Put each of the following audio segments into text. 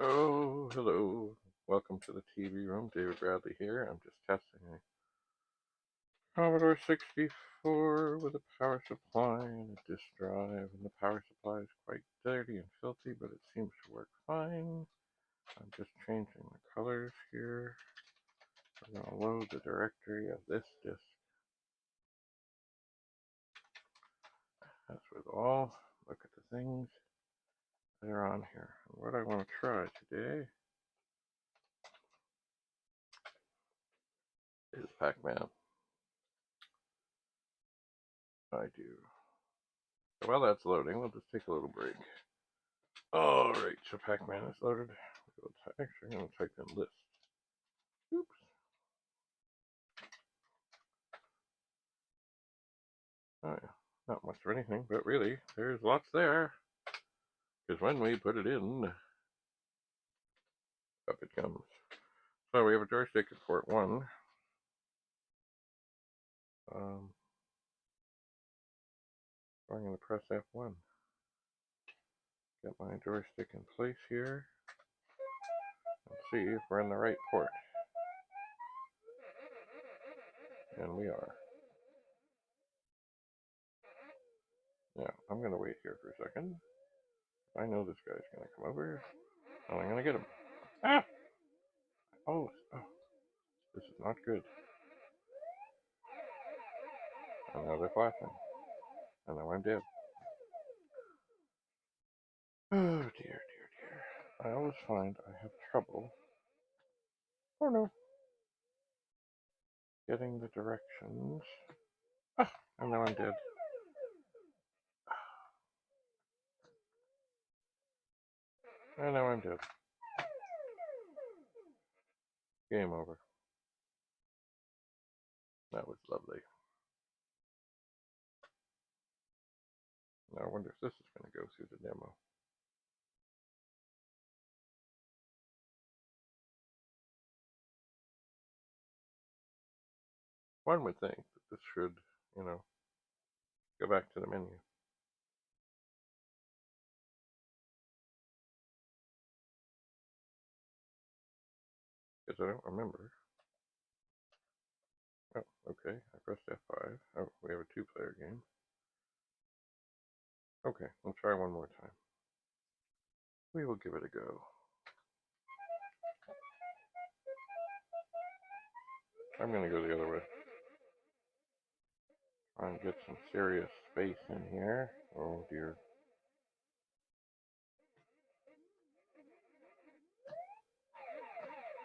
Oh, hello. Welcome to the TV room. David Bradley here. I'm just testing a Commodore 64 with a power supply and a disk drive. And the power supply is quite dirty and filthy, but it seems to work fine. I'm just changing the colors here. I'm going to load the directory of this disk. As with all, look at the things that are on here. And what I want to try today is PACMAN. I do. While that's loading, we'll just take a little break. Alright, so PACMAN is loaded. Actually, I'm going to type in list. Oops. Oh yeah, not much of anything, but really, there's lots there. Because when we put it in, up it comes. So we have a joystick at port 1. So I'm going to press F1. Get my joystick in place here. And see if we're in the right port. And we are. Now, I'm going to wait here for a second. I know this guy's going to come over. And I'm going to get him. Ah! Oh, this is not good. And now they're flashing. And now I'm dead. Oh dear, dear, dear. I always find I have trouble. Oh no. Getting the directions. Ah, and now I'm dead. And now I'm dead. Game over. That was lovely. Now I wonder if this is going to go through the demo. One would think that this should, go back to the menu. Because I don't remember. Oh, okay. I pressed F5. Oh, we have a 2-player game. Okay, we'll try one more time. We will give it a go. I'm going to go the other way. Try and get some serious space in here. Oh dear.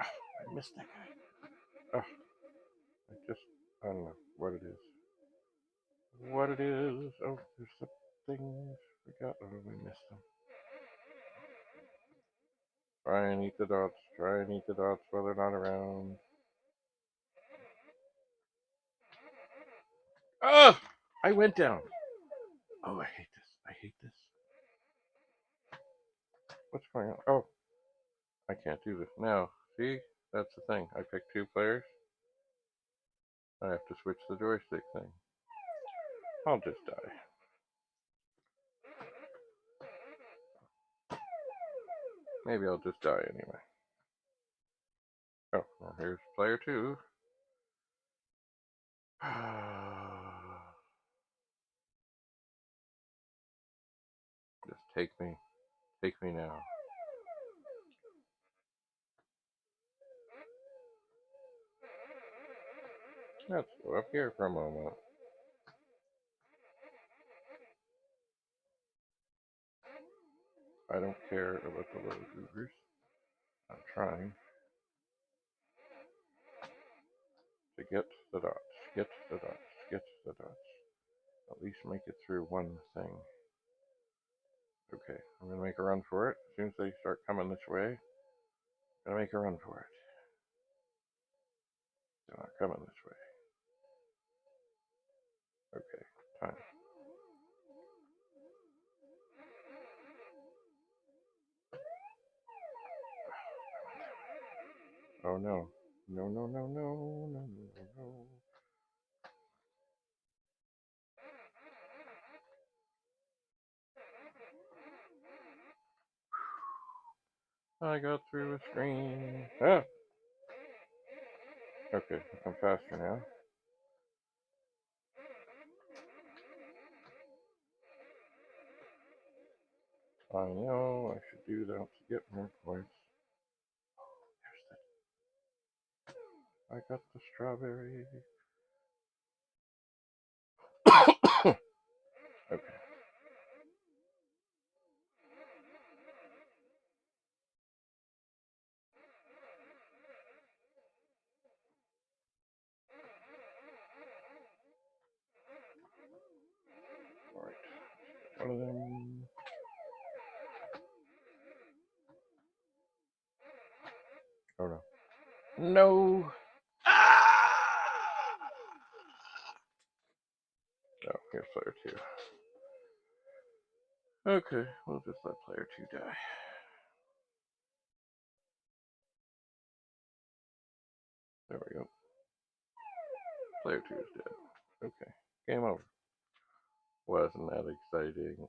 I missed that guy. I don't know what it is. What it is. Oh, there's some things. Forgot. Oh, we missed them. Try and eat the dots. Try and eat the dots while they're not around. Oh! I went down. Oh, I hate this. I hate this. What's going on? Oh, I can't do this. Now, see? That's the thing. I picked 2 players. I have to switch the joystick thing. I'll just die. Maybe I'll just die anyway. Oh, well, here's player 2. Just take me. Take me now. Let's go up here for a moment. I don't care about the load hoovers. I'm trying to get the dots. Get the dots. Get the dots. At least make it through one thing. Okay, I'm going to make a run for it. As soon as they start coming this way, I'm going to make a run for it. They're not coming this way. Okay, time. Oh no. No, no, no, no, no, no, no. I got through a screen. Ah! Okay, I'm faster now. I know I should do that to get more points. I got the strawberry. Okay. Alright. One of them. Oh no. No! Oh, here's player 2. Okay, we'll just let player 2 die. There we go. Player 2 is dead. Okay, game over. Wasn't that exciting?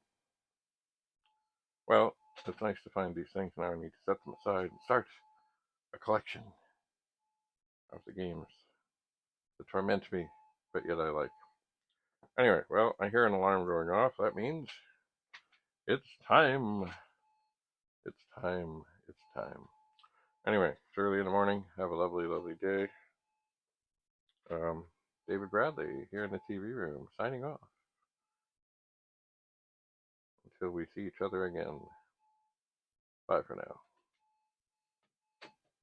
Well, it's nice to find these things. Now I need to set them aside and start a collection of the games that torment me, but yet I like. Anyway, well, I hear an alarm going off. That means it's time. It's time. It's time. Anyway, it's early in the morning. Have a lovely, lovely day. David Bradley here in the TV room, signing off. Until we see each other again. Bye for now.